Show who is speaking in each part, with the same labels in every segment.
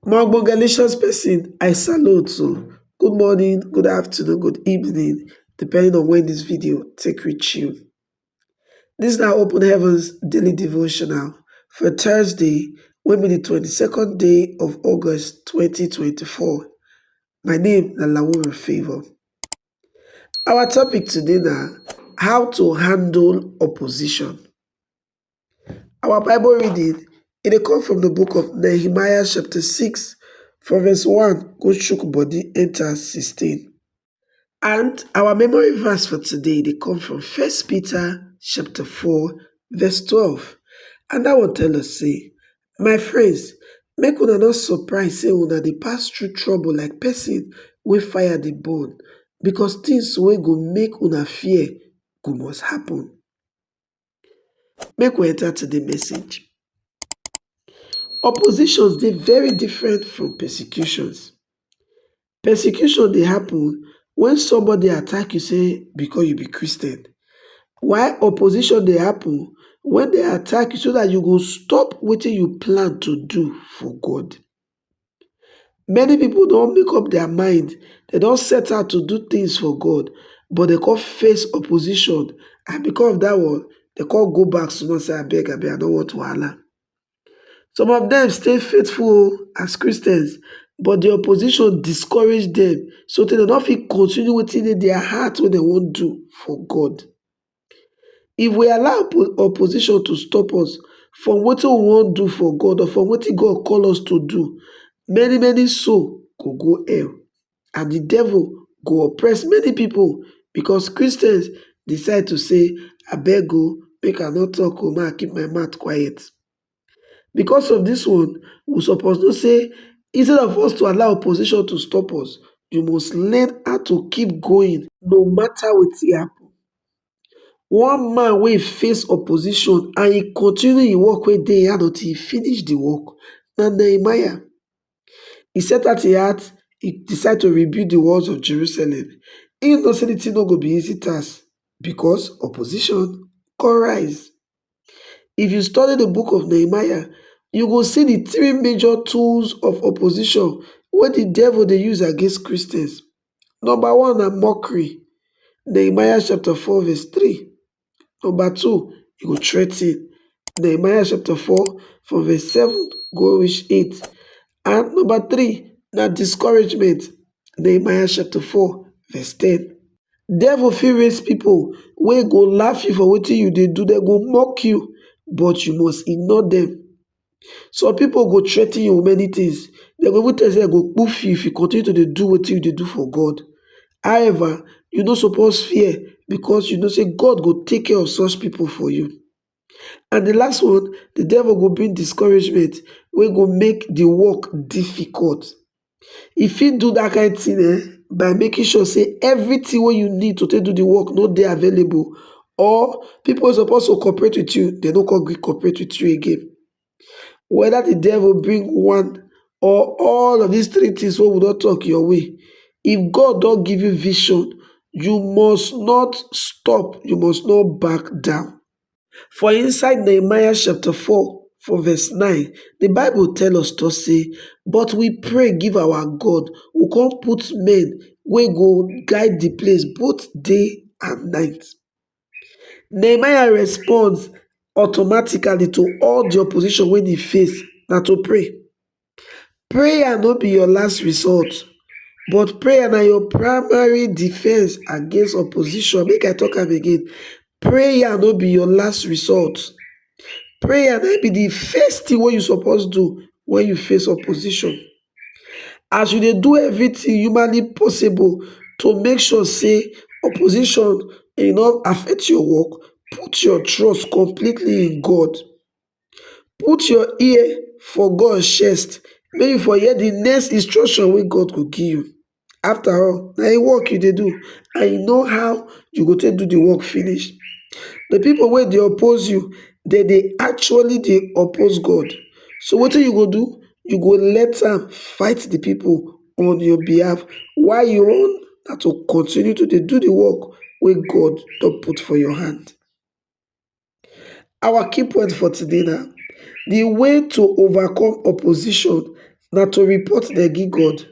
Speaker 1: My Galatians person, I salute you. Good morning, good afternoon, good evening, depending on when this video take reach you. This is our Open Heavens Daily Devotional for Thursday, when be the 22nd day of August 2024. My name is Lawura Favor. Our topic today now, how to handle opposition. Our Bible reading, it come from the book of Nehemiah chapter 6, from verse 1, go chook body, enter 16. And our memory verse for today, they come from 1 Peter chapter 4, verse 12. And that will tell us, say, my friends, make una not surprise, say una dey pass through trouble like person wey fire the burn, because things wey go make una fear go must happen. Make we enter to the message. Oppositions dey very different from persecutions. Persecution dey happen when somebody attack you, say because you be Christian, while opposition dey happen when they attack you so that you go stop wetin you plan to do for God. Many people don make up their mind, they don set out to do things for God, but they can't face opposition, and because of that one, they can't go back small, say abeg, I don't want wahala. Some of them stay faithful as Christians, but the opposition discourage them, so they no fit continue wetin dey their heart wey they wan do for God. If we allow opposition to stop us from wetin we wan do for God, or from wetin God call us to do, many souls go hell, and the devil go oppress many people, because Christians decide to say abeg o, make I no talk o, make I keep my mouth quiet. Because of this one, we suppose know say instead of us to allow opposition to stop us, you must learn how to keep going no matter wetin happen. One man wey face opposition and he continue im work wey dey hard until he finish the work na Nehemiah. He set out im heart, he decide to rebuild the walls of Jerusalem. He know say the thing no go be easy task, because opposition come rise. If you study the book of Nehemiah, you go see the three major tools of opposition wey the devil dey use against Christians. Number one na mockery. Nehemiah chapter 4 verse 3. Number two, he go threaten. Nehemiah chapter 4 from verse 7 go reach 8. And number three, na discouragement. Nehemiah chapter 4 verse 10. Devil fit raise people wey go laugh you for wetin you dey do, they go mock you, but you must ignore them. Some people go threaten you with many things. They go even tell you say they go poof you if you continue to dey do wetin you dey do for God. However, you no suppose fear, because you know say God go take care of such people for you. And the last one, the devil go bring discouragement wey go make the work difficult. He fit do that kind thing by making sure say everything wey you need to take do the work no dey available, or people wey suppose to cooperate with you, they no come gree cooperate with you again. Whether the devil bring one or all of these three things wey we don talk your way, if God don give you vision, you must not stop, you must not back down. For inside Nehemiah chapter 4 for verse 9, the Bible tell us to say, but we pray give our God who come put men wey go guide the place both day and night. Nehemiah responds automatically to all the opposition wey he face na to pray. Prayer no be your last resort, but prayer na your primary defense against opposition. Make I talk am again. Prayer no be your last resort. Prayer na be the first thing wey you suppose do when you face opposition. As you dey do everything humanly possible to make sure say opposition e no affect your work, put your trust completely in God. Put your ear for God's chest, make you for hear the next instruction wey God go give you. After all, na im work you dey do, and you know how you go take do the work finish. The people wey dey oppose you, they actually dey oppose God. So wetin you go do? You go let am fight the people on your behalf, while your own na to continue to dey do the work wey God don put for your hand. Our key point for today na the way to overcome opposition na to report dem give God.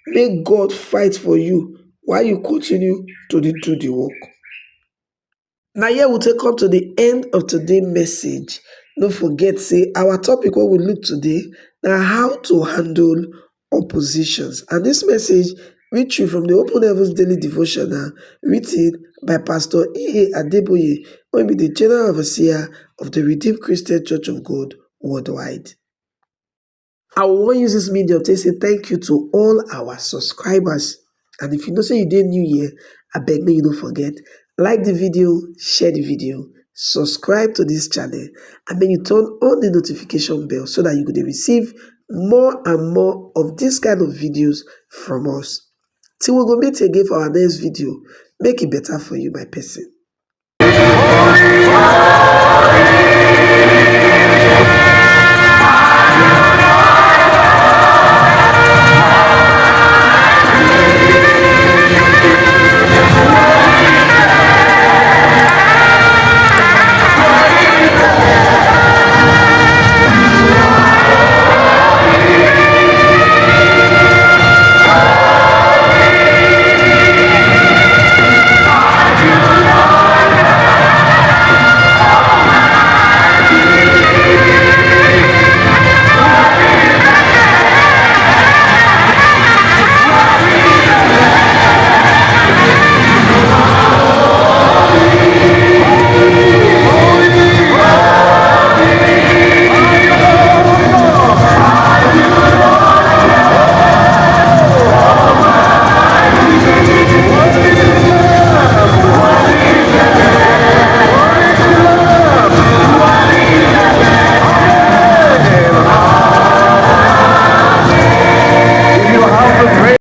Speaker 1: Make God fight for you while you continue to dey do the work. Na here we take come to the end of today's message. No forget say our topic wey we look today na how to handle oppositions, and this message reach you from the Open Heavens Daily Devotional, written by Pastor E.A. Adeboye, wey be the General Overseer of the Redeemed Christian Church of God worldwide. I wan use this medium to say thank you to all our subscribers. And if you know say you dey new here, abeg make you no forget, like the video, share the video, subscribe to this channel, and make you turn on the notification bell so that you go dey receive more and more of this kind of videos from us. Till we go meet again for our next video, make it better for you, my person.